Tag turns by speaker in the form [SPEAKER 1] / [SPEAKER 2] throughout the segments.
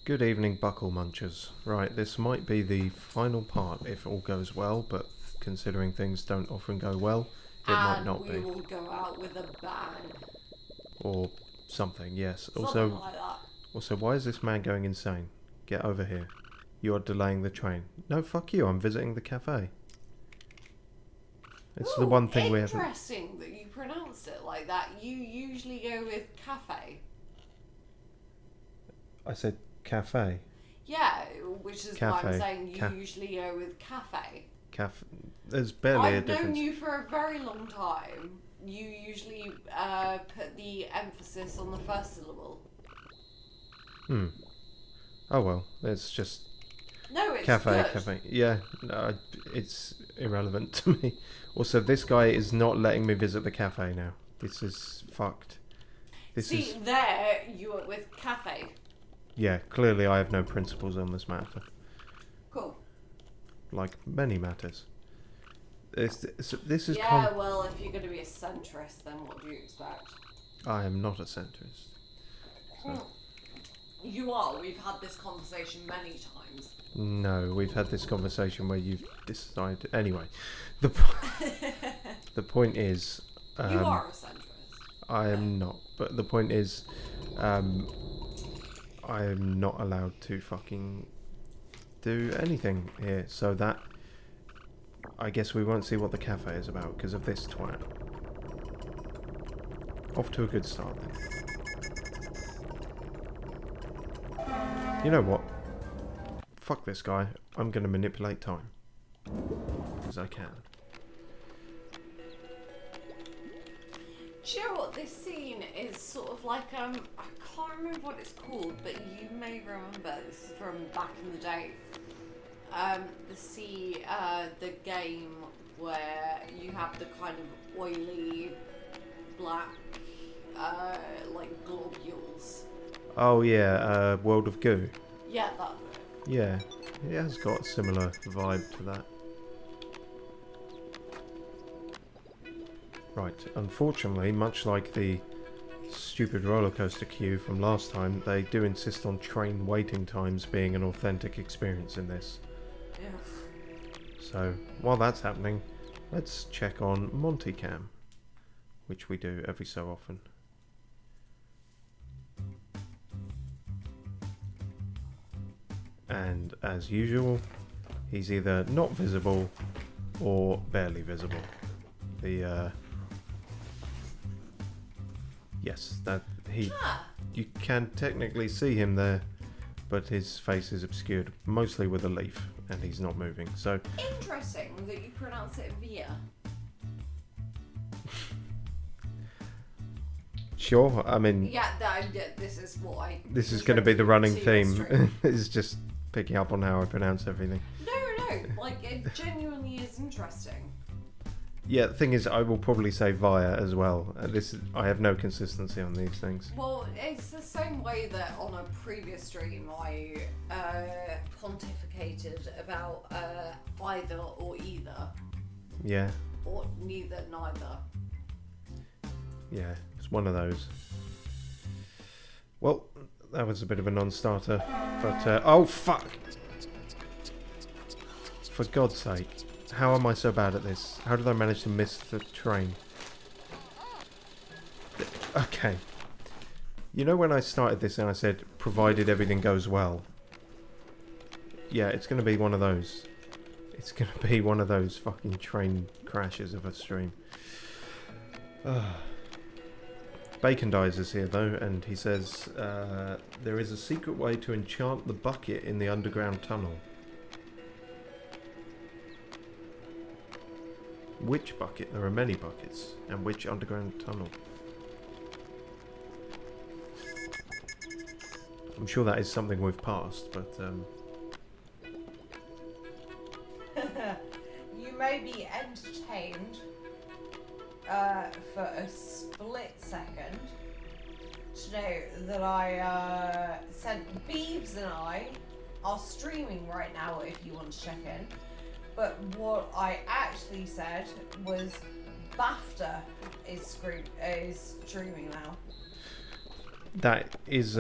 [SPEAKER 1] Good evening, buckle munchers. Right, this might be the final part if all goes well, but considering things don't often go well, it might not be.
[SPEAKER 2] And we will go out with a bang.
[SPEAKER 1] Or something, yes.
[SPEAKER 2] Something like that.
[SPEAKER 1] Also, why is this man going insane? Get over here. You are delaying the train. No, fuck you, I'm visiting the cafe. It's the one thing we haven't...
[SPEAKER 2] Interesting that you pronounced it like that. You usually go with cafe.
[SPEAKER 1] I said cafe.
[SPEAKER 2] Yeah, which is
[SPEAKER 1] Cafe.
[SPEAKER 2] why I'm saying you usually go with cafe.
[SPEAKER 1] There's barely a
[SPEAKER 2] I've
[SPEAKER 1] difference.
[SPEAKER 2] known you for a very long time. You usually put the emphasis on the first syllable.
[SPEAKER 1] Oh well, it's just...
[SPEAKER 2] No, it's
[SPEAKER 1] Cafe,
[SPEAKER 2] good.
[SPEAKER 1] cafe. Yeah, no, it's irrelevant to me. Also, this guy is not letting me visit the cafe now. This is fucked.
[SPEAKER 2] There you went with cafe.
[SPEAKER 1] Yeah, clearly I have no principles on this matter.
[SPEAKER 2] Cool.
[SPEAKER 1] Like many matters. This is...
[SPEAKER 2] Yeah, well, if you're going to be a centrist, then what do you expect?
[SPEAKER 1] I am not a centrist. So.
[SPEAKER 2] You are. We've had this conversation many times.
[SPEAKER 1] No, we've had this conversation where you've decided... Anyway, the point is...
[SPEAKER 2] you are a centrist.
[SPEAKER 1] I am not. But the point is... I am not allowed to fucking do anything here. So that... I guess we won't see what the cafe is about because of this twat. Off to a good start then. You know what? Fuck this guy. I'm going to manipulate time. Because I can.
[SPEAKER 2] Do you know what? This scene is sort of like, I can't remember what it's called, but you may remember this is from back in the day. The game where you have the kind of oily, black, like globules.
[SPEAKER 1] Oh yeah, World of Goo.
[SPEAKER 2] Yeah, that.
[SPEAKER 1] Yeah, it has got a similar vibe to that. Right, unfortunately, much like the stupid roller coaster queue from last time, they do insist on train waiting times being an authentic experience in this.
[SPEAKER 2] Yeah.
[SPEAKER 1] So, while that's happening, let's check on Montycam, which we do every so often. And as usual, he's either not visible or barely visible. Yes, you can technically see him there, but his face is obscured mostly with a leaf, and he's not moving. So
[SPEAKER 2] Interesting that you pronounce it via.
[SPEAKER 1] sure, I mean,
[SPEAKER 2] Yeah, this is what I.
[SPEAKER 1] this is going to be the running
[SPEAKER 2] to your stream.
[SPEAKER 1] theme. It's just picking up on how I pronounce everything.
[SPEAKER 2] No, like it genuinely is interesting.
[SPEAKER 1] Yeah, the thing is, I will probably say via as well. I have no consistency on these things.
[SPEAKER 2] Well, it's the same way that on a previous stream I pontificated about either or either.
[SPEAKER 1] Yeah.
[SPEAKER 2] Or neither, neither.
[SPEAKER 1] Yeah, it's one of those. Well, that was a bit of a non-starter, but oh fuck! For God's sake. How am I so bad at this? How did I manage to miss the train? Okay. You know when I started this and I said, provided everything goes well? Yeah, it's going to be one of those. It's going to be one of those fucking train crashes of a stream. Bacondise is here though, and he says, there is a secret way to enchant the bucket in the underground tunnel. Which bucket? There are many buckets. And which underground tunnel? I'm sure that is something we've passed, but
[SPEAKER 2] You may be entertained for a split second to know that I sent Beeves and I are streaming right now if you want to check in. But what I actually said was BAFTA is streaming now.
[SPEAKER 1] That is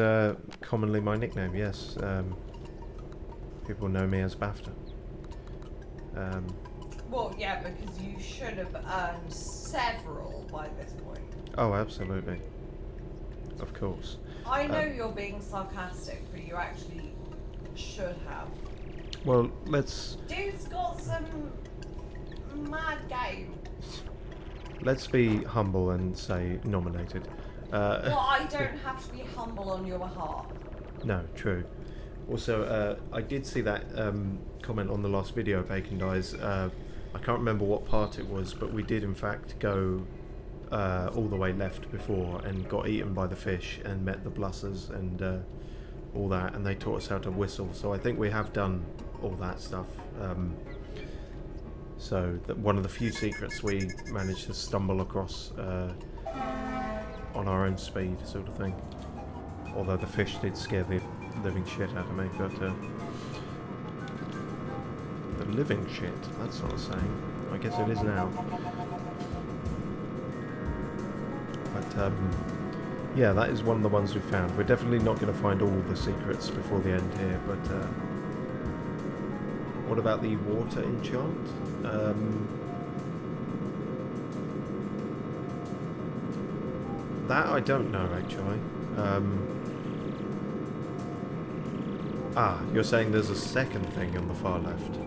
[SPEAKER 1] commonly my nickname, yes. People know me as BAFTA.
[SPEAKER 2] Well, yeah, because you should have earned several by this point.
[SPEAKER 1] Oh, absolutely. Of course.
[SPEAKER 2] I know you're being sarcastic, but you actually should have.
[SPEAKER 1] Well, let's...
[SPEAKER 2] Dude's got some mad game.
[SPEAKER 1] Let's be humble and say nominated.
[SPEAKER 2] Well, I don't have to be humble on your behalf.
[SPEAKER 1] No, true. Also, I did see that comment on the last video, Bacondise. I can't remember what part it was, but we did in fact go all the way left before and got eaten by the fish and met the blussers and all that, and they taught us how to whistle. So I think we have done all that stuff. So one of the few secrets we managed to stumble across on our own speed, sort of thing. Although the fish did scare the living shit out of me, but the living shit, that's not a saying. I guess it is now. But yeah, that is one of the ones we found. We're definitely not going to find all the secrets before the end here, but what about the water enchant? That I don't know, actually. You're saying there's a second thing on the far left.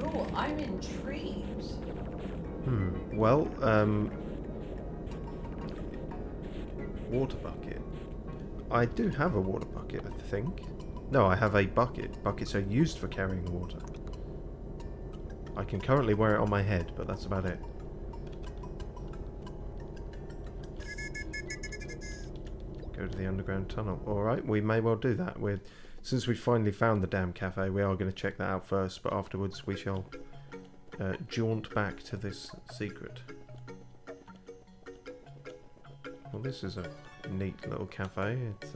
[SPEAKER 2] Oh, I'm intrigued.
[SPEAKER 1] Well, water bucket. I do have a water bucket, I think. No, I have a bucket. Buckets are used for carrying water. I can currently wear it on my head, but that's about it. Go to the underground tunnel. Alright, we may well do that. Since we finally found the damn cafe, we are going to check that out first, but afterwards we shall jaunt back to this secret. Well, this is a neat little cafe. It's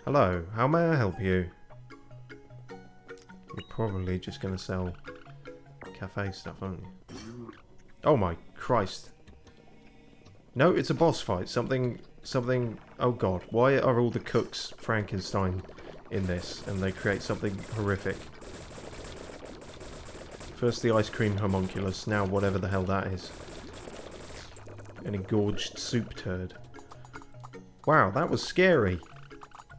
[SPEAKER 1] hello, how may I help you? You're probably just going to sell cafe stuff, aren't you? Oh my Christ. No, it's a boss fight. Something... Oh god, why are all the cooks Frankenstein in this? And they create something horrific. First the ice cream homunculus, now whatever the hell that is. An engorged soup turd. Wow, that was scary.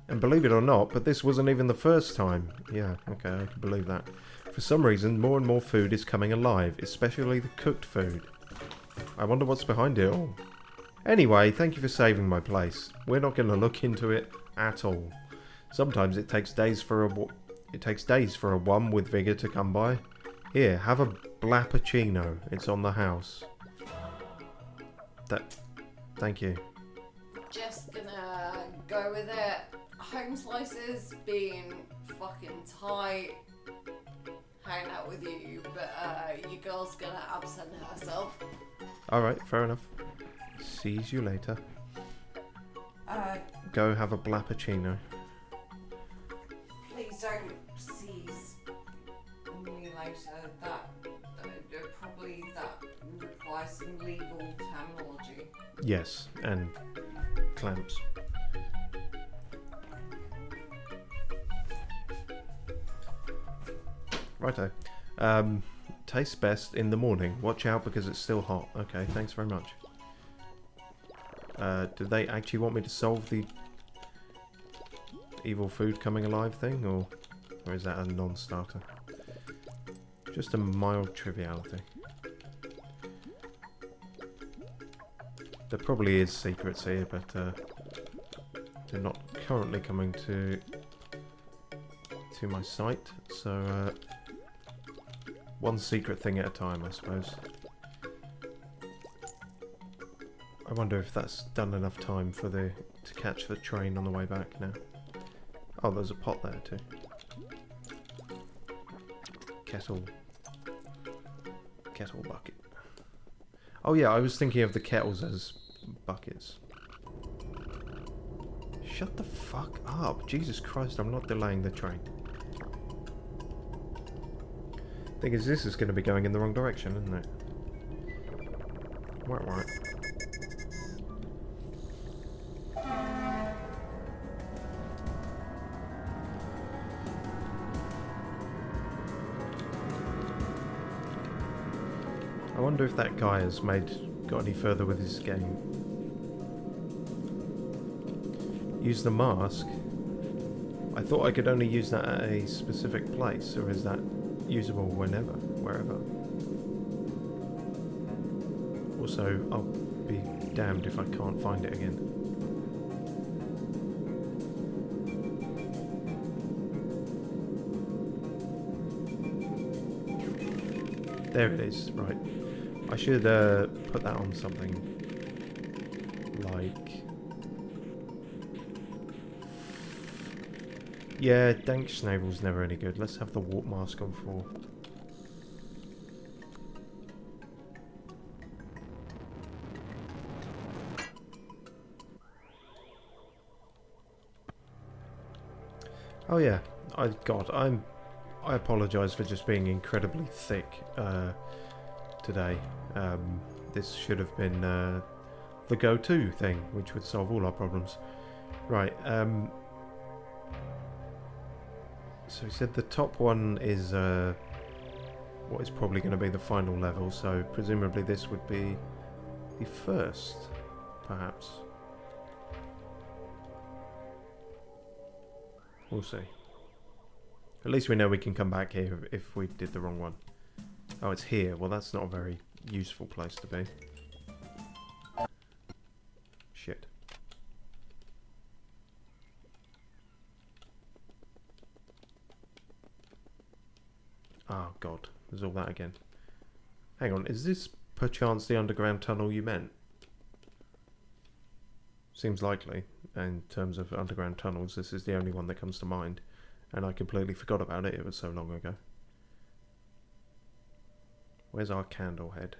[SPEAKER 1] And believe it or not, but this wasn't even the first time. Yeah, okay, I can believe that. For some reason, more and more food is coming alive, especially the cooked food. I wonder what's behind it all. Anyway, thank you for saving my place. We're not going to look into it at all. Sometimes it takes days for a one with vigor to come by. Here, have a blappuccino. It's on the house. Thank you.
[SPEAKER 2] Just gonna go with it. Home slices being fucking tight. Hanging out with you, but your girl's gonna absent herself.
[SPEAKER 1] Alright, fair enough. Sees you later. Go have a blappuccino.
[SPEAKER 2] Please don't seize me later. That requires some legal terminology.
[SPEAKER 1] Yes, and clamps. Righto. Tastes best in the morning. Watch out because it's still hot. Okay, thanks very much. Do they actually want me to solve the evil food coming alive thing, or is that a non-starter? Just a mild triviality. There probably is secrets here, but they're not currently coming to my sight, so one secret thing at a time, I suppose. I wonder if that's done enough time for to catch the train on the way back now. Oh, there's a pot there too. Kettle bucket. Oh yeah, I was thinking of the kettles as buckets. Shut the fuck up. Jesus Christ, I'm not delaying the train. Thing is, this is going to be going in the wrong direction, isn't it? Right. wonder if that guy has got any further with his game. Use the mask. I thought I could only use that at a specific place, or is that usable whenever, wherever? Also, I'll be damned if I can't find it again. There it is, right. I should put that on something like... Yeah, dank snavel's never any good. Let's have the warp mask on 4. Oh yeah, I apologise for just being incredibly thick today. This should have been the go-to thing, which would solve all our problems. Right, so he said the top one is what is probably going to be the final level, so presumably this would be the first, perhaps. We'll see. At least we know we can come back here if we did the wrong one. Oh, it's here. Well, that's not a very useful place to be. Shit. Oh, God. There's all that again. Hang on. Is this perchance the underground tunnel you meant? Seems likely. In terms of underground tunnels, this is the only one that comes to mind. And I completely forgot about it. It was so long ago. Where's our candle head?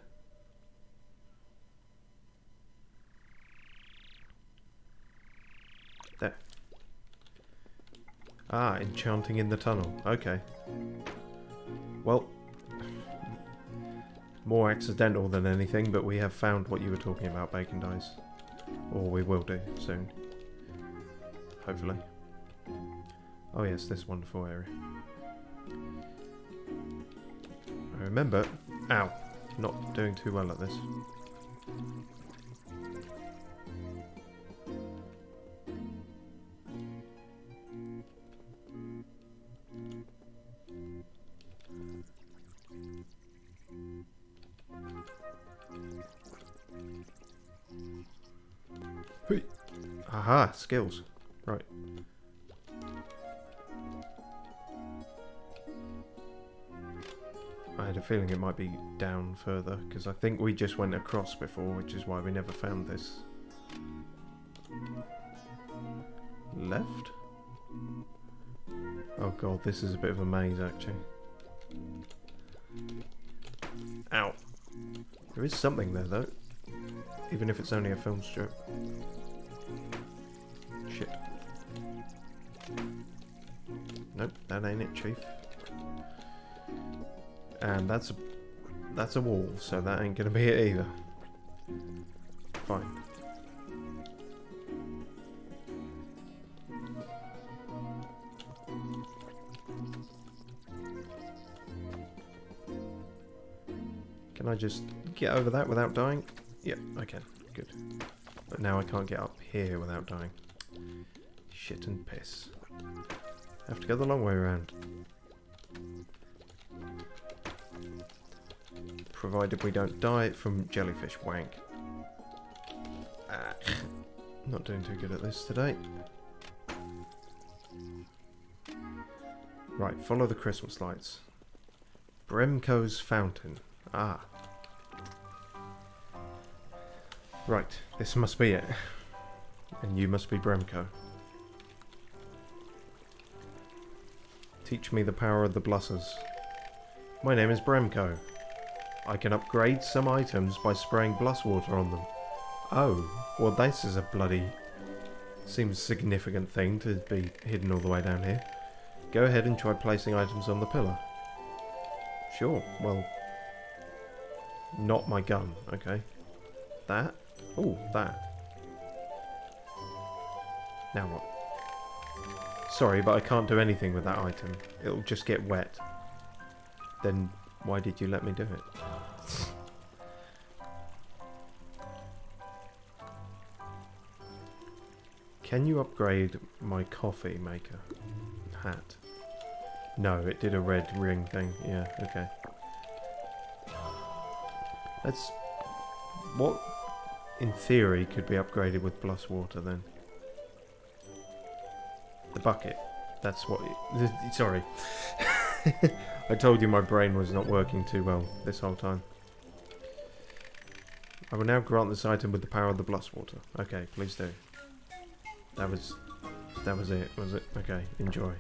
[SPEAKER 1] There. Ah, enchanting in the tunnel. Okay. Well, more accidental than anything, but we have found what you were talking about, Bacondise. Or we will do soon. Hopefully. Oh yes, this wonderful area. I remember... Ow! Not doing too well at this. Aha! Skills. Right. I had a feeling it might be down further, because I think we just went across before, which is why we never found this. Left? Oh god, this is a bit of a maze, actually. Ow. There is something there, though. Even if it's only a film strip. Shit. Nope, that ain't it, Chief. And that's a wall, so that ain't gonna be it either. Fine. Can I just get over that without dying? Yeah, I can. Good. But now I can't get up here without dying. Shit and piss. Have to go the long way around. Provided we don't die from jellyfish wank. Not doing too good at this today. Right, follow the Christmas lights. Bremco's fountain. Ah. Right, this must be it. And you must be Bremco. Teach me the power of the blussers. My name is Bremco. I can upgrade some items by spraying bluss water on them. Oh, well this is a bloody... seems significant thing to be hidden all the way down here. Go ahead and try placing items on the pillar. Sure, well... not my gun, okay. That? Oh, that. Now what? Sorry, but I can't do anything with that item. It'll just get wet. Then why did you let me do it? Can you upgrade my coffee maker hat? No, it did a red ring thing. Yeah, okay. Let's... What, in theory, could be upgraded with plus water then? The bucket. That's what... Sorry. I told you my brain was not working too well this whole time. I will now grant this item with the power of the plus water. Okay, please do. That was it, was it? Okay, enjoy.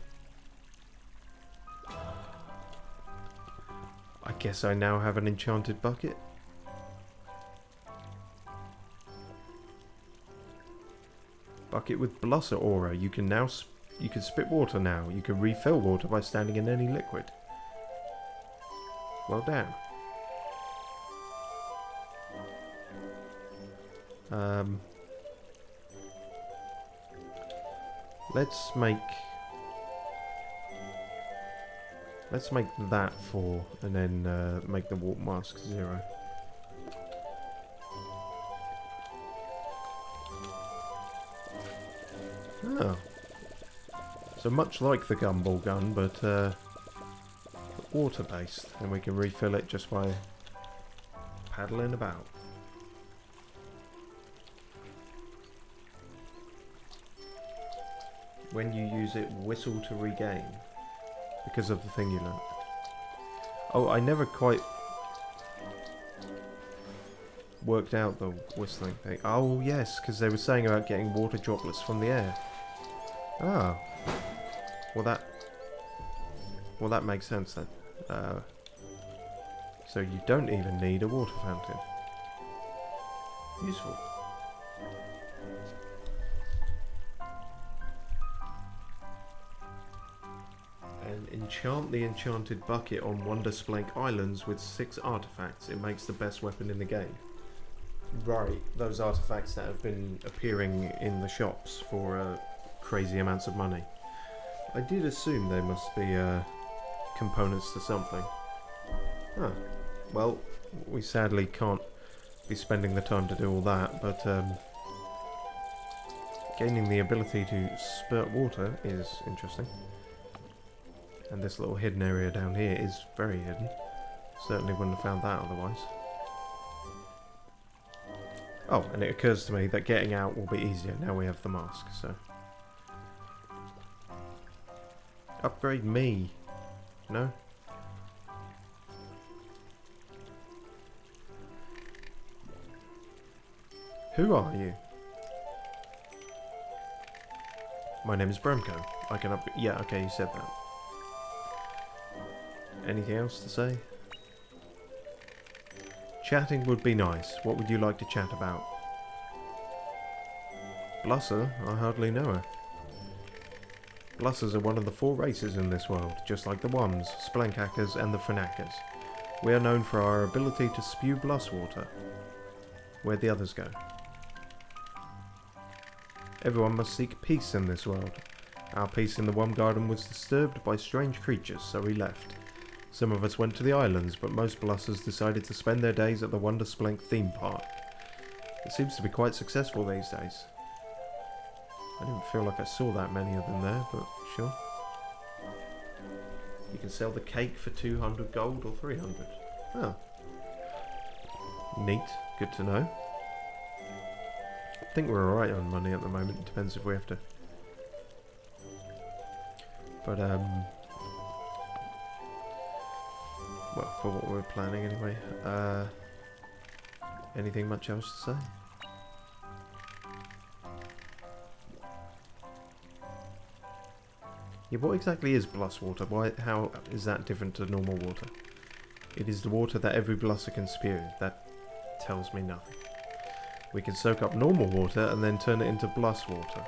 [SPEAKER 1] I guess I now have an enchanted bucket. Bucket with blossom aura. You can now you can spit water now. You can refill water by standing in any liquid. Well done. Let's make that 4 and then make the warp mask 0. Oh. So much like the gumball gun, but water based, and we can refill it just by paddling about. When you use it, whistle to regain. Because of the thing you learnt. Oh, I never quite worked out the whistling thing. Oh, yes, because they were saying about getting water droplets from the air. Oh. Well, that makes sense then. So you don't even need a water fountain. Useful. And enchant the enchanted bucket on Wonder Splank Islands with 6 artifacts. It makes the best weapon in the game. Right, those artifacts that have been appearing in the shops for crazy amounts of money. I did assume they must be components to something. Huh. Well, we sadly can't be spending the time to do all that, but gaining the ability to spurt water is interesting. And this little hidden area down here is very hidden. Certainly wouldn't have found that otherwise. Oh, and it occurs to me that getting out will be easier now we have the mask, so... Upgrade me. No? Who are you? My name is Bremco. I can yeah, okay, you said that. Anything else to say? Chatting would be nice. What would you like to chat about? Blusser? I hardly know her. Blussers are one of the 4 races in this world, just like the Wums, Splankhackers and the Fanackers. We are known for our ability to spew bluss water. Where'd the others go? Everyone must seek peace in this world. Our peace in the Wum Garden was disturbed by strange creatures, so we left. Some of us went to the islands, but most blussers decided to spend their days at the Wonder Splank theme park. It seems to be quite successful these days. I didn't feel like I saw that many of them there, but sure. You can sell the cake for 200 gold or 300. Oh. Neat. Good to know. I think we're alright on money at the moment. It depends if we have to... But, well, for what we're planning anyway. Anything much else to say? Yeah, what exactly is bluss water? How is that different to normal water? It is the water that every blusser can spew. That tells me nothing. We can soak up normal water and then turn it into bluss water.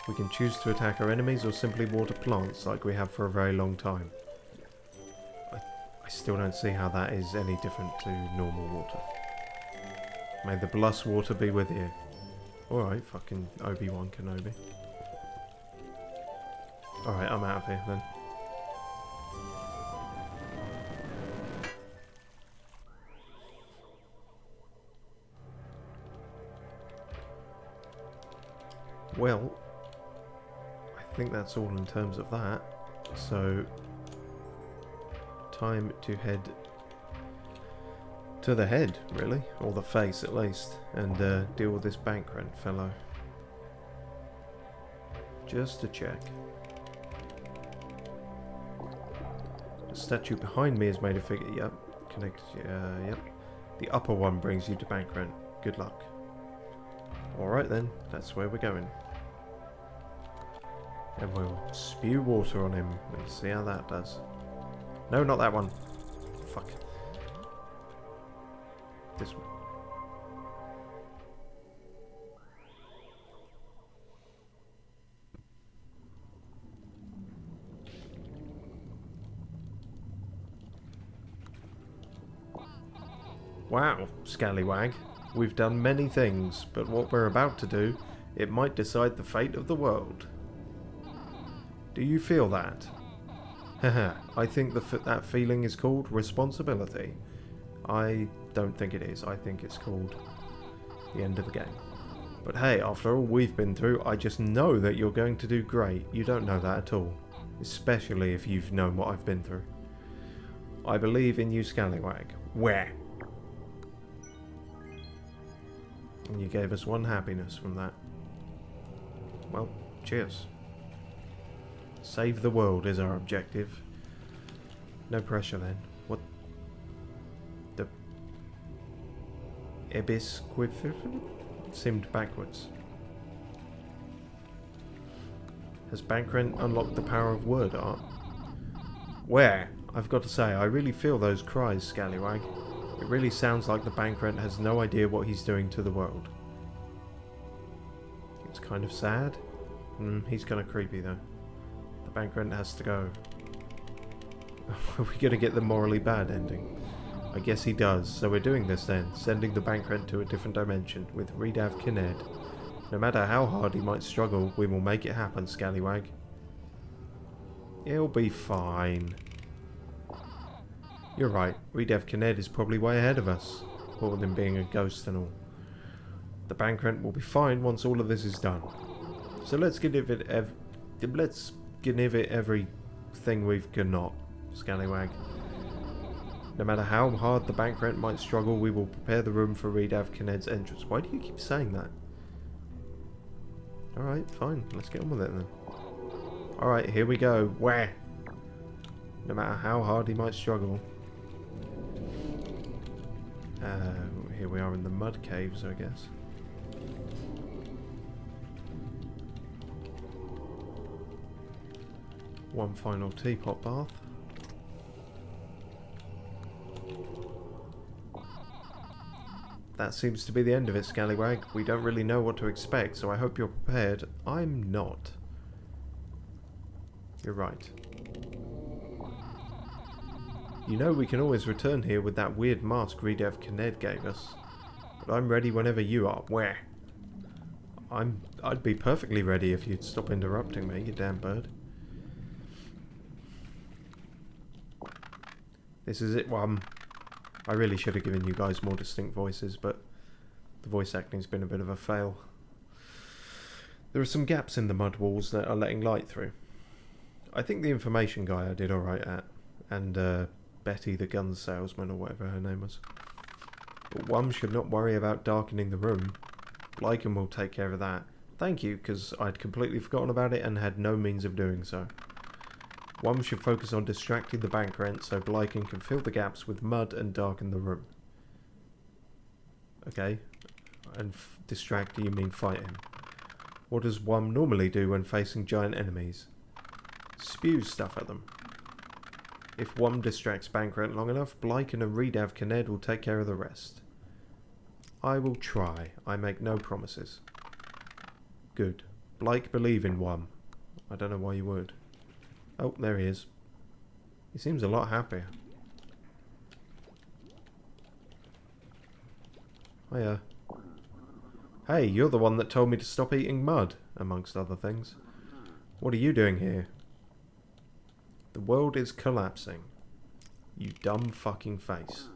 [SPEAKER 1] We can choose to attack our enemies or simply water plants like we have for a very long time. I still don't see how that is any different to normal water. May the bluss water be with you. Alright, fucking Obi-Wan Kenobi. Alright, I'm out of here then. Well, I think that's all in terms of that. So, time to head to the head, really, or the face at least, and deal with this bank rent fellow. Just to check. The statue behind me is made of figure. Yep, connected. Yep. The upper one brings you to bank rent. Good luck. Alright then, that's where we're going. And we'll spew water on him and see how that does. No, not that one. Fuck. This one. Wow, scallywag. We've done many things, but what we're about to do, it might decide the fate of the world. Do you feel that? Haha, I think that feeling is called responsibility. I don't think it is. I think it's called the end of the game. But hey, after all we've been through, I just know that you're going to do great. You don't know that at all. Especially if you've known what I've been through. I believe in you, scallywag. Where? And you gave us one happiness from that. Well, cheers. Save the world is our objective. No pressure then. What? The Ebisquififin seemed backwards. Has Bankrent unlocked the power of word art? Where? I've got to say, I really feel those cries, scallywag. It really sounds like the Bankrent has no idea what he's doing to the world. It's kind of sad. He's kind of creepy though. The Bankrent has to go. Are we going to get the morally bad ending? I guess he does, so we're doing this then, sending the Bankrent to a different dimension with Redav Kined. No matter how hard he might struggle, we will make it happen, scallywag. He'll be fine. You're right, Redav Kined is probably way ahead of us, all with him being a ghost and all. The Bankrent will be fine once all of this is done. So let's give it everything we've got, scallywag. No matter how hard the Bankrent might struggle, we will prepare the room for Redav Kined's entrance. Why do you keep saying that? Alright, fine. Let's get on with it then. Alright, here we go. Where? No matter how hard he might struggle. Here we are in the mud caves, I guess. One final teapot bath. That seems to be the end of it, scallywag. We don't really know what to expect, so I hope you're prepared. I'm not. You're right. You know we can always return here with that weird mask Redav Kined gave us. But I'm ready whenever you are. Where? I'd be perfectly ready if you'd stop interrupting me, you damn bird. This is it, I really should have given you guys more distinct voices, but the voice acting's been a bit of a fail. There are some gaps in the mud walls that are letting light through. I think the information guy I did alright at, and Betty the gun salesman or whatever her name was. But one should not worry about darkening the room. Lycan will take care of that. Thank you, because I'd completely forgotten about it and had no means of doing so. One should focus on distracting the Bankrent so Blyken can fill the gaps with mud and darken the room. Okay. And distract, do you mean fight him? What does one normally do when facing giant enemies? Spew stuff at them. If one distracts Bankrent long enough, Blyken and Redav Kined will take care of the rest. I will try. I make no promises. Good. Blyke believe in one. I don't know why you would. Oh, there he is. He seems a lot happier. Hiya. Hey, you're the one that told me to stop eating mud, amongst other things. What are you doing here? The world is collapsing. You dumb fucking face.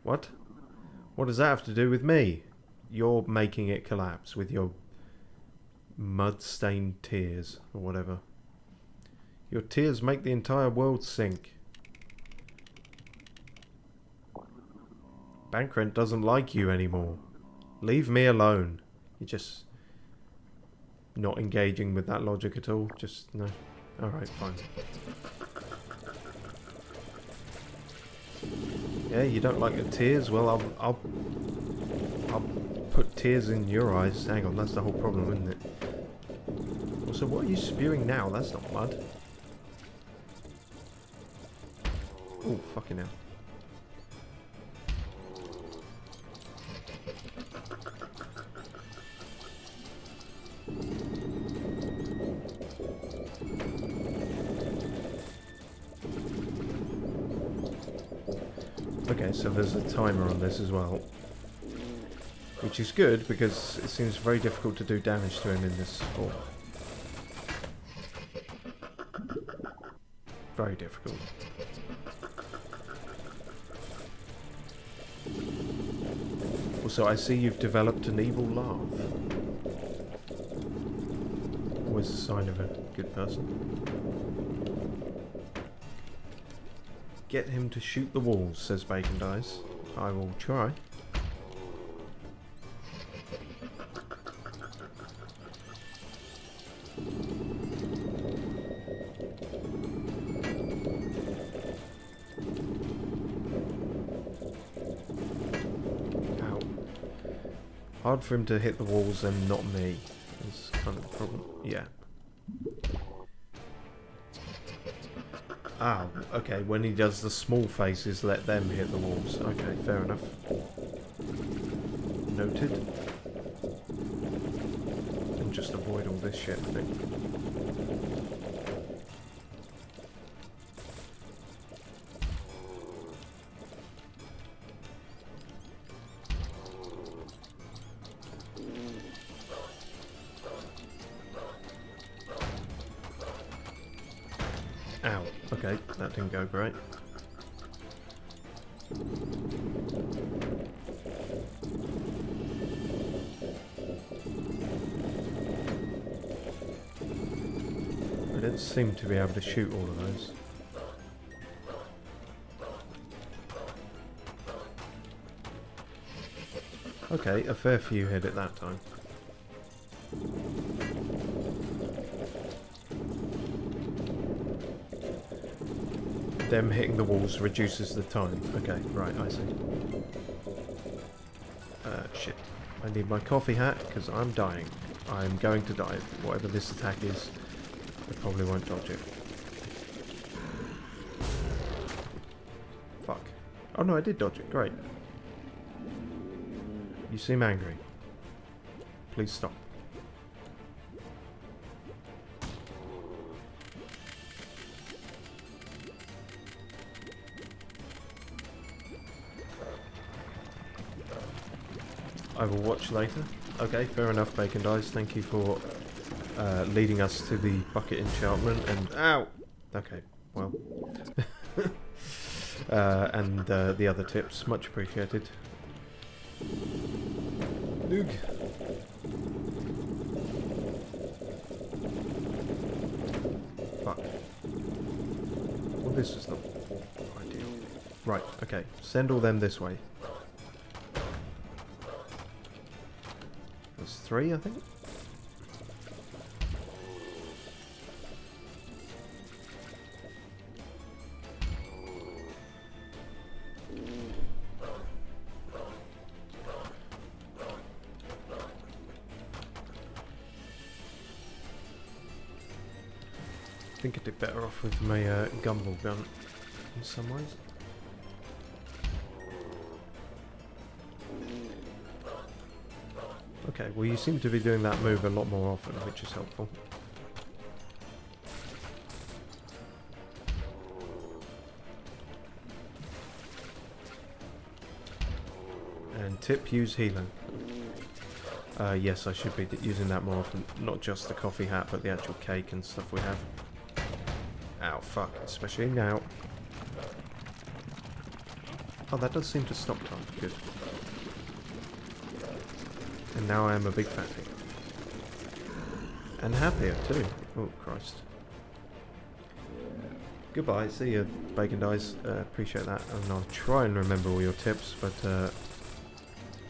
[SPEAKER 1] What? What does that have to do with me? You're making it collapse with your Mud-stained tears, or whatever. Your tears make the entire world sink. Bank rent doesn't like you anymore. Leave me alone. You're just not engaging with that logic at all. Just, no. Alright, fine. Yeah, you don't like the tears? Well, I'll put tears in your eyes. Hang on, that's the whole problem, isn't it? Also, what are you spewing now? That's not mud. Oh, fucking hell. Okay, so there's a timer on this as well. Which is good, because it seems very difficult to do damage to him in this form. Very difficult. Also, I see you've developed an evil laugh. Always a sign of a good person. Get him to shoot the walls, says Bacondise. I will try. Ow. Hard for him to hit the walls and not me. That's kind of a problem. Yeah. Ah, okay, when he does the small faces, let them hit the walls. Okay, fair enough. Noted. And just avoid all this shit, I think. Ow. Okay, that didn't go great. I didn't seem to be able to shoot all of those. Okay, a fair few hit at that time. Them hitting the walls reduces the time. Okay, right, I see. Shit. I need my coffee hat, because I'm dying. I'm going to die. Whatever this attack is, I probably won't dodge it. Fuck. Oh no, I did dodge it. Great. You seem angry. Please stop. I will watch later. Okay, fair enough, Bacondise. Thank you for leading us to the bucket enchantment and... Ow! Okay, well. And the other tips. Much appreciated. Oog. Fuck. Well, this is not ideal. Right, okay. Send all them this way. There's 3, I think. I think I did better off with my gumball gun in some ways. Okay, well you seem to be doing that move a lot more often, which is helpful. And tip, use healing. Yes, I should be using that more often. Not just the coffee hat, but the actual cake and stuff we have. Ow, fuck. Especially now. Oh, that does seem to stop time. Good. And now I am a big fatty. And happier too. Oh, Christ. Goodbye. See you, Bacondise. Appreciate that. And I'll try and remember all your tips, but,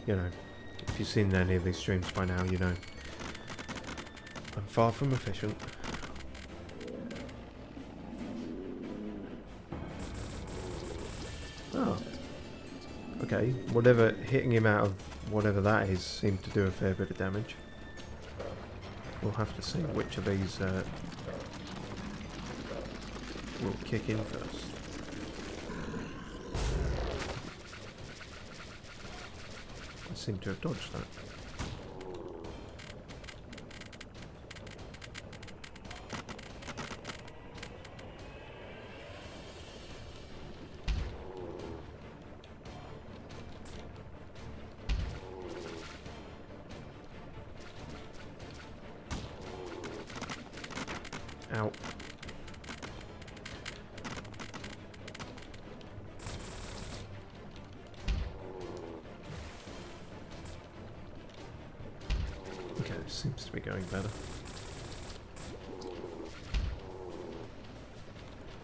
[SPEAKER 1] you know, if you've seen any of these streams by now, you know. I'm far from efficient. Oh. Okay, whatever, hitting him out of whatever that is seemed to do a fair bit of damage. We'll have to see which of these will kick in first. I seem to have dodged that. Ow. Okay, seems to be going better.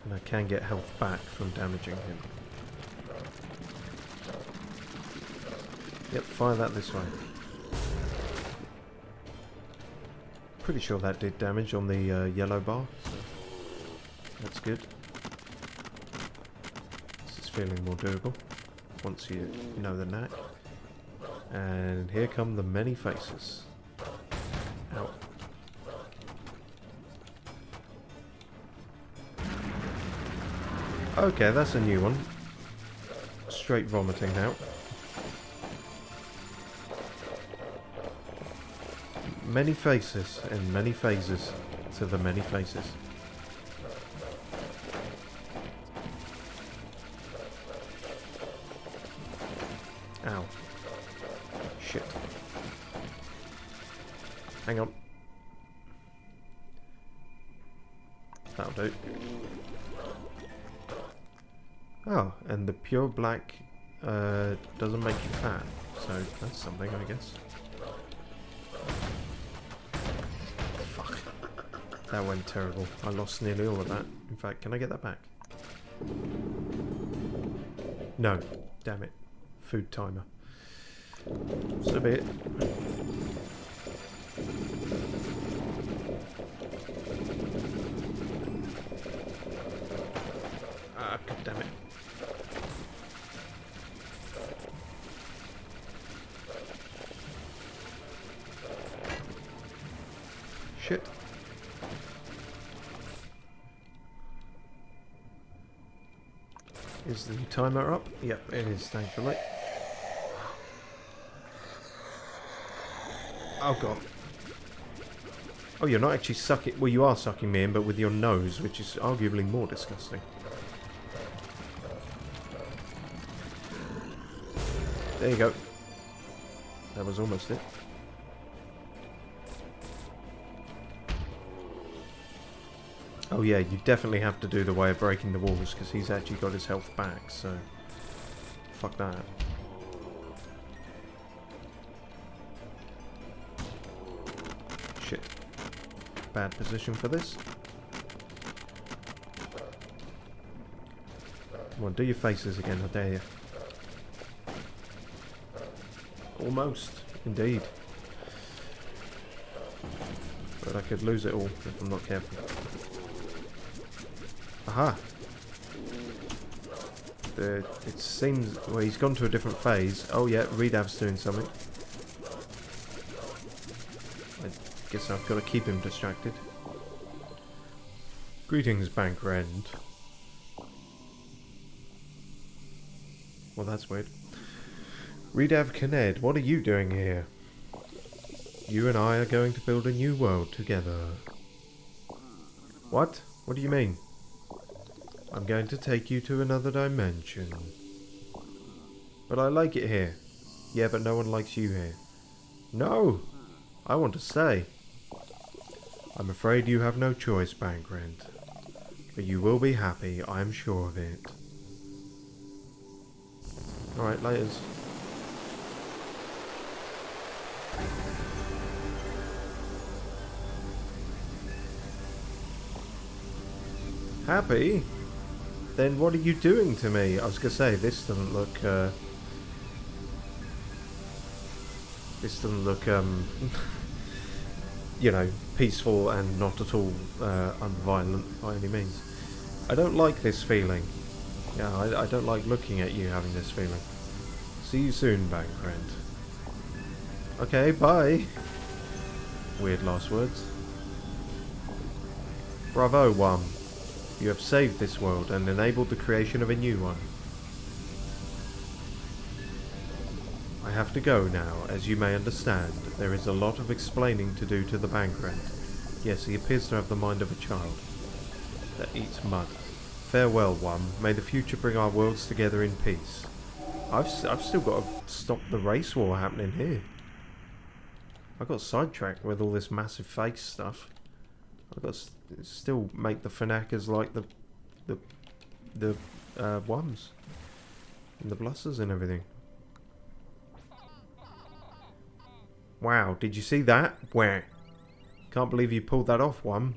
[SPEAKER 1] And I can get health back from damaging him. Yep, fire that this way. Pretty sure that did damage on the yellow bar, so that's good. This is feeling more doable once you know the knack. And here come the many faces. Ow. Okay, that's a new one. Straight vomiting now. Many faces and many phases to the many faces. Ow. Shit. Hang on. That'll do. Oh, and the pure black doesn't make you fat, so that's something, I guess. That went terrible. I lost nearly all of that. In fact, can I get that back? No. Damn it. Food timer. So be it. Ah, god damn it. Shit. Is the timer up? Yep, it is, thankfully. Oh god. Oh, you're not actually sucking... Well, you are sucking me in, but with your nose, which is arguably more disgusting. There you go. That was almost it. Oh yeah, you definitely have to do the way of breaking the walls, because he's actually got his health back, so... Fuck that. Shit. Bad position for this. Come on, do your faces again, I dare you. Almost, indeed. But I could lose it all if I'm not careful. Aha! It seems... Well, he's gone to a different phase. Oh yeah, Redav's doing something. I guess I've got to keep him distracted. Greetings, Bank Rend. Well, that's weird. Redav Kenned, what are you doing here? You and I are going to build a new world together. What? What do you mean? I'm going to take you to another dimension. But I like it here. Yeah, but no one likes you here. No! I want to stay. I'm afraid you have no choice, Bankrent. But you will be happy, I'm sure of it. Alright, laters. Happy? Then what are you doing to me? I was gonna say, this doesn't look, you know, peaceful and not at all, unviolent by any means. I don't like this feeling. Yeah, I don't like looking at you having this feeling. See you soon, Backrent. Okay, bye. Weird last words. Bravo, Wum. You have saved this world and enabled the creation of a new one. I have to go now, as you may understand. There is a lot of explaining to do to the Backrent. Yes, he appears to have the mind of a child that eats mud. Farewell, Wum. May the future bring our worlds together in peace. I've still got to stop the race war happening here. I got sidetracked with all this massive face stuff. I've got to still make the Fanakas like the Wums and the Blussers and everything. Wow, did you see that? Where? Can't believe you pulled that off, Wum.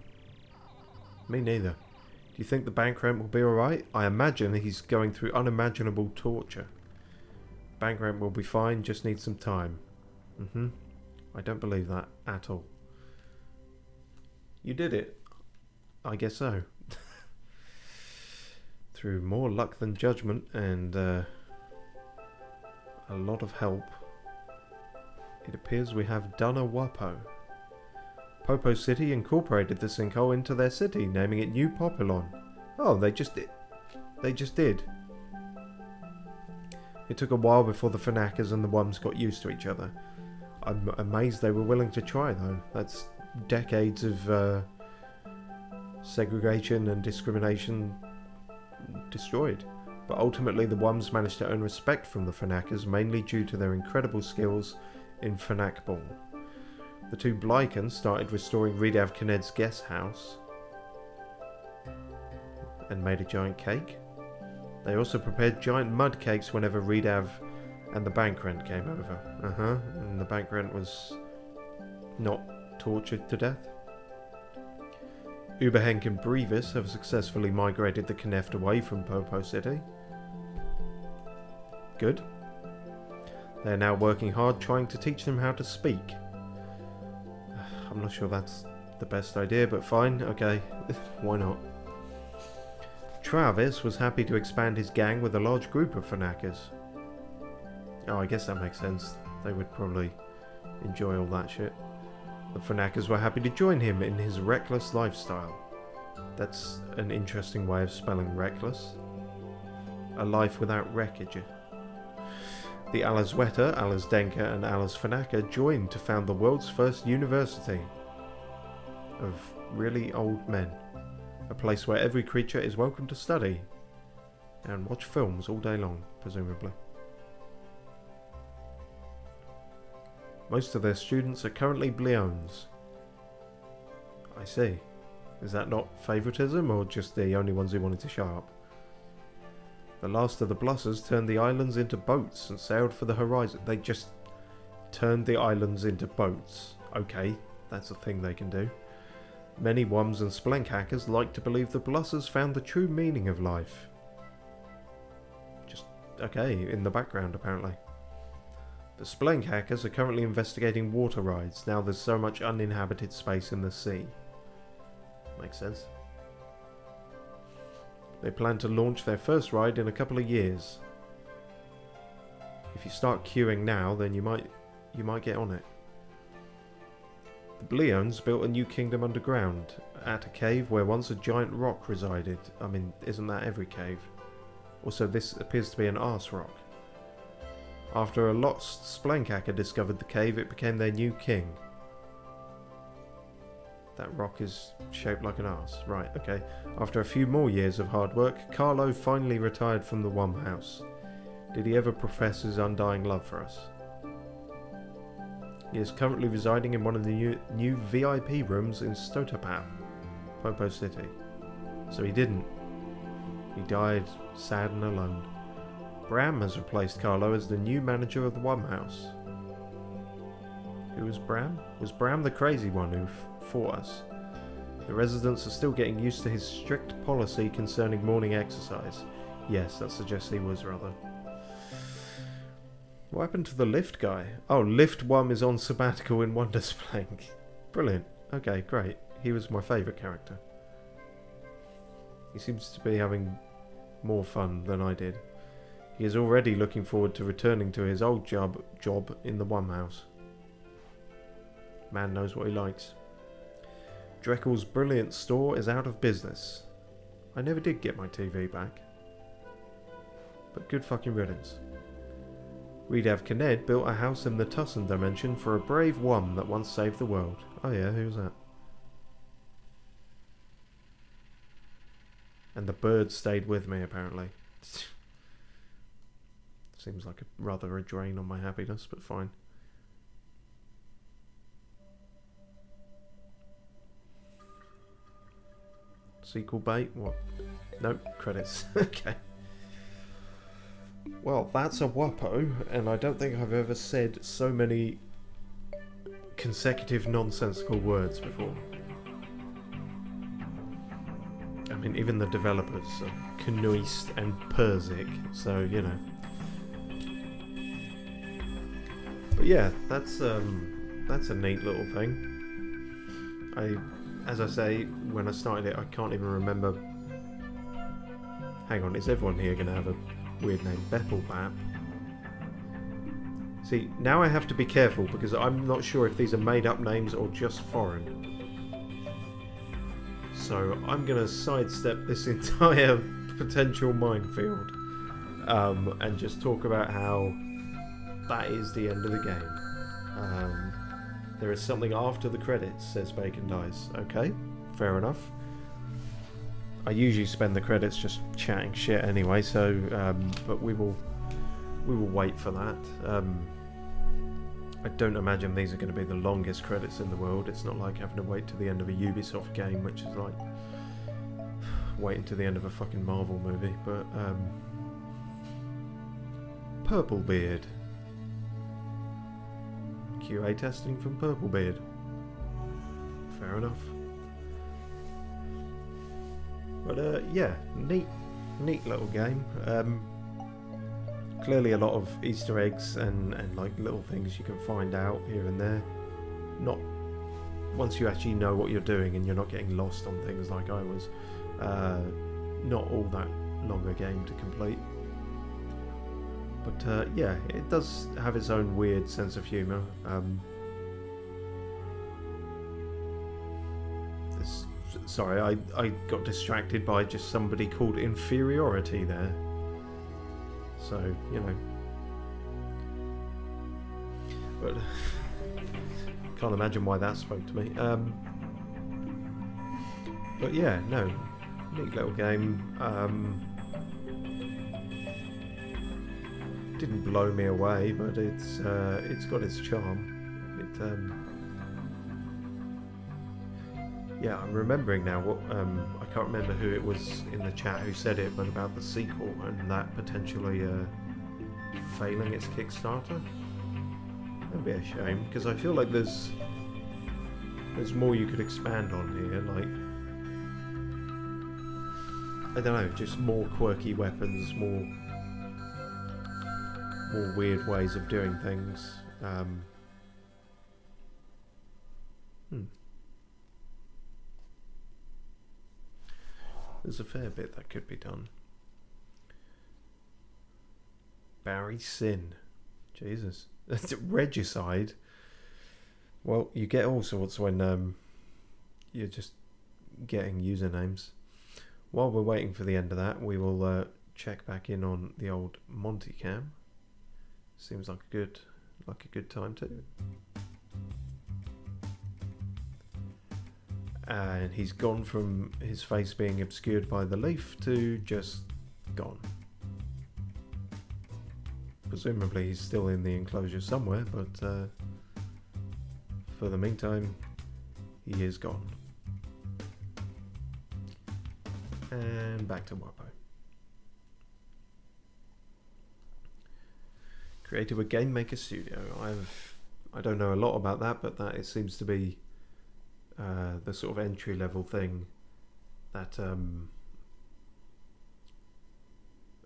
[SPEAKER 1] Me neither. Do you think the Backrent will be alright? I imagine he's going through unimaginable torture. Backrent will be fine, just needs some time. I don't believe that at all. You did it. I guess so. Through more luck than judgment and a lot of help, it appears we have done a Wuppo. Popo City incorporated the sinkhole into their city, naming it New Populon. Oh, they just did. They just did. It took a while before the Fanakas and the Wums got used to each other. I'm amazed they were willing to try, though. That's decades of segregation and discrimination destroyed. But ultimately the Wums managed to earn respect from the Fanakas, mainly due to their incredible skills in Fanakball. The two Blycans started restoring Redav Kined's guest house and made a giant cake. They also prepared giant mud cakes whenever Redav and the Backrent came over. And the Backrent was not tortured to death. Uberhenk and Brevis have successfully migrated the Kneft away from Popo City. Good. They are now working hard trying to teach them how to speak. I'm not sure that's the best idea, but fine, okay, why not? Travis was happy to expand his gang with a large group of Fanakas. Oh, I guess that makes sense. They would probably enjoy all that shit. The Fanakas were happy to join him in his reckless lifestyle. That's an interesting way of spelling reckless. A life without wreckage. The Alazweta, Alazdenka and Alazfanaka joined to found the world's first university of really old men. A place where every creature is welcome to study and watch films all day long, presumably. Most of their students are currently Bleons. I see. Is that not favoritism or just the only ones who wanted to show up? The last of the Blussers turned the islands into boats and sailed for the horizon. They just turned the islands into boats. Okay, that's a thing they can do. Many Wums and Splenk hackers like to believe the Blussers found the true meaning of life. Just, okay, in the background apparently. The Splenk hackers are currently investigating water rides, now there's so much uninhabited space in the sea. Makes sense. They plan to launch their first ride in a couple of years. If you start queuing now, then you might get on it. The Bleons built a new kingdom underground, at a cave where once a giant rock resided. I mean, isn't that every cave? Also, this appears to be an arse rock. After a lost Splenkacker discovered the cave, it became their new king. That rock is shaped like an arse. Right, okay. After a few more years of hard work, Carlo finally retired from the Wum house. Did he ever profess his undying love for us? He is currently residing in one of the new VIP rooms in Stotapap, Popo City. So he didn't. He died sad and alone. Bram has replaced Carlo as the new manager of the Wum house. Who was Bram? Was Bram the crazy one who fought us? The residents are still getting used to his strict policy concerning morning exercise. Yes, that suggests he was rather. What happened to the lift guy? Oh, Lift 1 is on sabbatical in Wondersplank. Brilliant. Okay, great. He was my favourite character. He seems to be having more fun than I did. He is already looking forward to returning to his old job in the Wumhouse. Man knows what he likes. Dreckel's brilliant store is out of business. I never did get my TV back. But good fucking riddance. Redav Kenned built a house in the Tussin dimension for a brave Wum that once saved the world. Oh yeah, who's that? And the bird stayed with me, apparently. Seems like rather a drain on my happiness, but fine. Sequel bait? What? Nope, credits. Okay. Well, that's a Wuppo, and I don't think I've ever said so many consecutive nonsensical words before. I mean, even the developers are Knuist and Persic, so, you know. But yeah, that's a neat little thing. As I say, when I started it, I can't even remember. Hang on, is everyone here going to have a weird name? Beppelbap. See, now I have to be careful because I'm not sure if these are made up names or just foreign. So I'm going to sidestep this entire potential minefield and just talk about how that is the end of the game. There is something after the credits, says Bacondise. Okay, fair enough. I usually spend the credits just chatting shit anyway, so but we will wait for that. I don't imagine these are going to be the longest credits in the world. It's not like having to wait to the end of a Ubisoft game, which is like waiting to the end of a fucking Marvel movie. But Purplebeard. QA testing from Purplebeard. Fair enough. But yeah, neat little game. Clearly a lot of Easter eggs and like little things you can find out here and there. Not once you actually know what you're doing and you're not getting lost on things like I was. Not all that long a game to complete. But yeah, it does have its own weird sense of humour. Sorry, I got distracted by just somebody called Inferiority there. So, you know. But can't imagine why that spoke to me. But yeah, no. Neat little game. Didn't blow me away, but it's got its charm. Yeah, I'm remembering now what I can't remember who it was in the chat who said it, but about the sequel and that potentially failing its Kickstarter. That'd be a shame because I feel like there's more you could expand on here, like I don't know, just more quirky weapons, more weird ways of doing things. There's a fair bit that could be done. Barry Sin. Jesus. That's regicide. Well, you get all sorts when you're just getting usernames. While we're waiting for the end of that, we will check back in on the old Monty Cam. Seems like a good time too. And he's gone from his face being obscured by the leaf to just gone. Presumably he's still in the enclosure somewhere, but for the meantime, he is gone. And back to Wuppo. Created with Game Maker Studio. I don't know a lot about that, but it seems to be the sort of entry level thing that a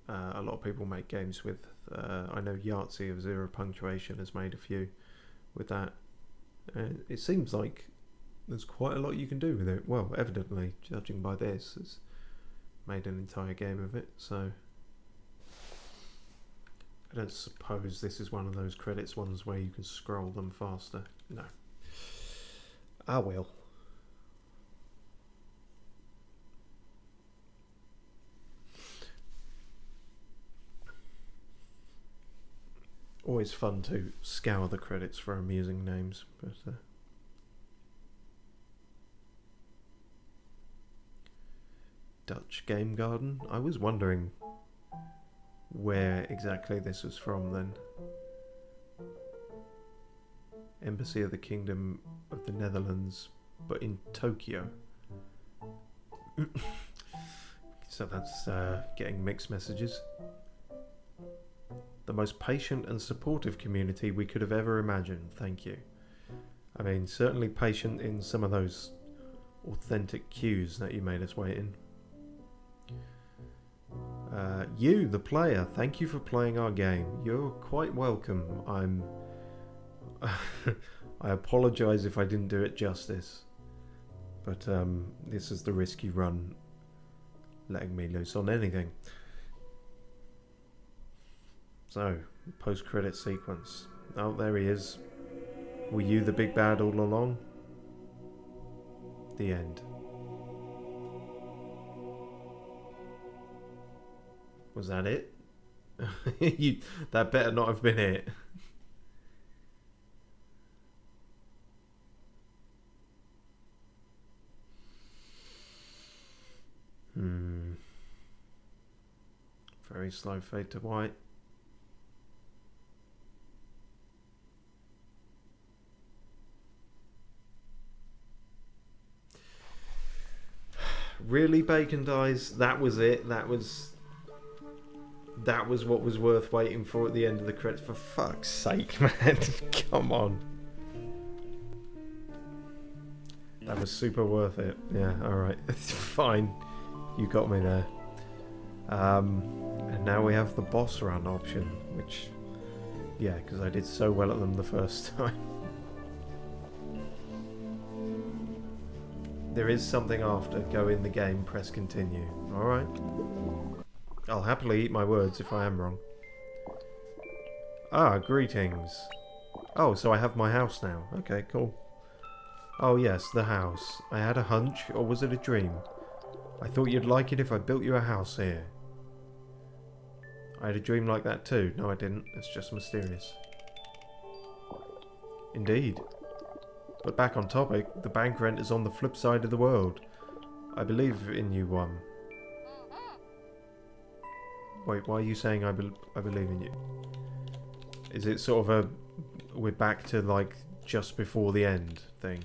[SPEAKER 1] lot of people make games with. I know Yahtzee of Zero Punctuation has made a few with that. It seems like there's quite a lot you can do with it. Well, evidently, judging by this, has made an entire game of it, so I don't suppose this is one of those credits ones where you can scroll them faster. No. I will. Always fun to scour the credits for amusing names, but Dutch Game Garden. I was wondering where exactly this was from then. Embassy of the Kingdom of the Netherlands, but in Tokyo. So that's getting mixed messages. The most patient and supportive community we could have ever imagined, thank you. I mean, certainly patient in some of those authentic queues that you made us wait in. You, the player, thank you for playing our game. You're quite welcome. I apologise if I didn't do it justice, but this is the risk you run letting me loose on anything. So, post-credit sequence. Oh, there he is. Were you the big bad all along? The end. Was that it? That better not have been it. Very slow fade to white. Really, Bacondise? That was it? That was what was worth waiting for at the end of the credits? For fuck's sake, man. Come on. That was super worth it. Yeah, alright. Fine. You got me there. And now we have the boss run option, which, yeah, because I did so well at them the first time. There is something after. Go in the game, press continue. Alright. I'll happily eat my words if I am wrong. Ah, greetings. Oh, so I have my house now. Okay, cool. Oh yes, the house. I had a hunch, or was it a dream? I thought you'd like it if I built you a house here. I had a dream like that too. No, I didn't. It's just mysterious. Indeed. But back on topic, the bank rent is on the flip side of the world. I believe in you, one. Wait, why are you saying I believe in you? Is it sort of a... we're back to, like, just before the end thing?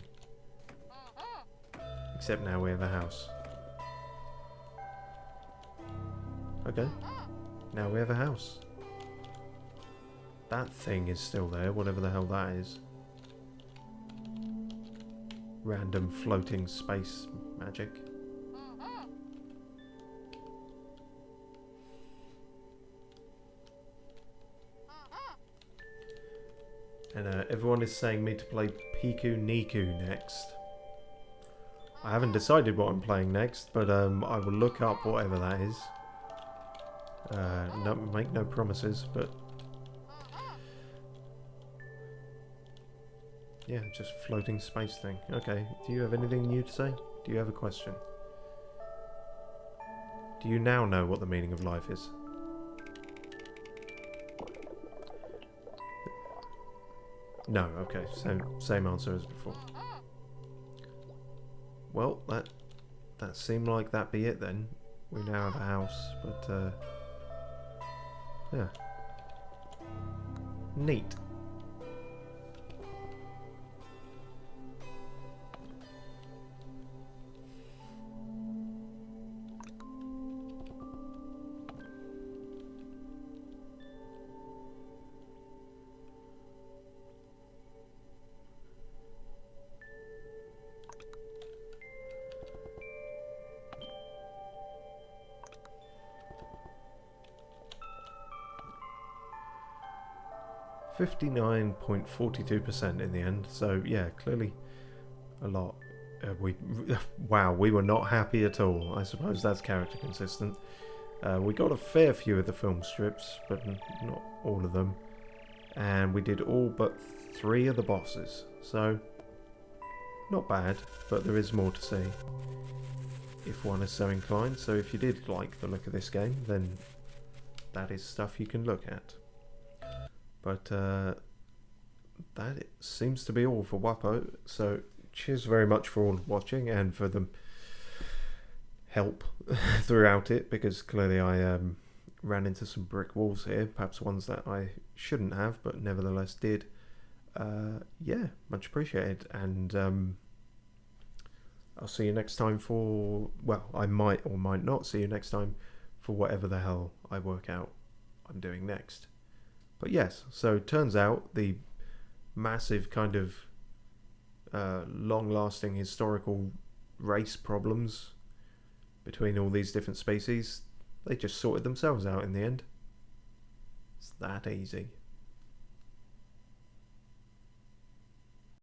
[SPEAKER 1] Except now we have a house. Okay. Now we have a house. That thing is still there, whatever the hell that is. Random floating space magic. And everyone is saying me to play Piku Niku next. I haven't decided what I'm playing next, but I will look up whatever that is. No, make no promises, but yeah, just floating space thing. Okay, do you have anything new to say? Do you have a question? Do you now know what the meaning of life is? No, okay, same answer as before. Well, that seemed like that be it then. We now have a house, but yeah. Neat. 59.42% in the end. So yeah, clearly a lot. Wow, we were not happy at all. I suppose that's character consistent. We got a fair few of the film strips, but not all of them. And we did all but 3 of the bosses. So not bad, but there is more to see if one is so inclined. So if you did like the look of this game, then that is stuff you can look at. But that seems to be all for Wuppo. So cheers very much for all watching and for the help throughout it, because clearly I ran into some brick walls here, perhaps ones that I shouldn't have, but nevertheless did. Yeah, much appreciated, and I'll see you next time for, well, I might or might not see you next time for whatever the hell I work out I'm doing next. But yes, so turns out the massive kind of long-lasting historical race problems between all these different species, they just sorted themselves out in the end. It's that easy.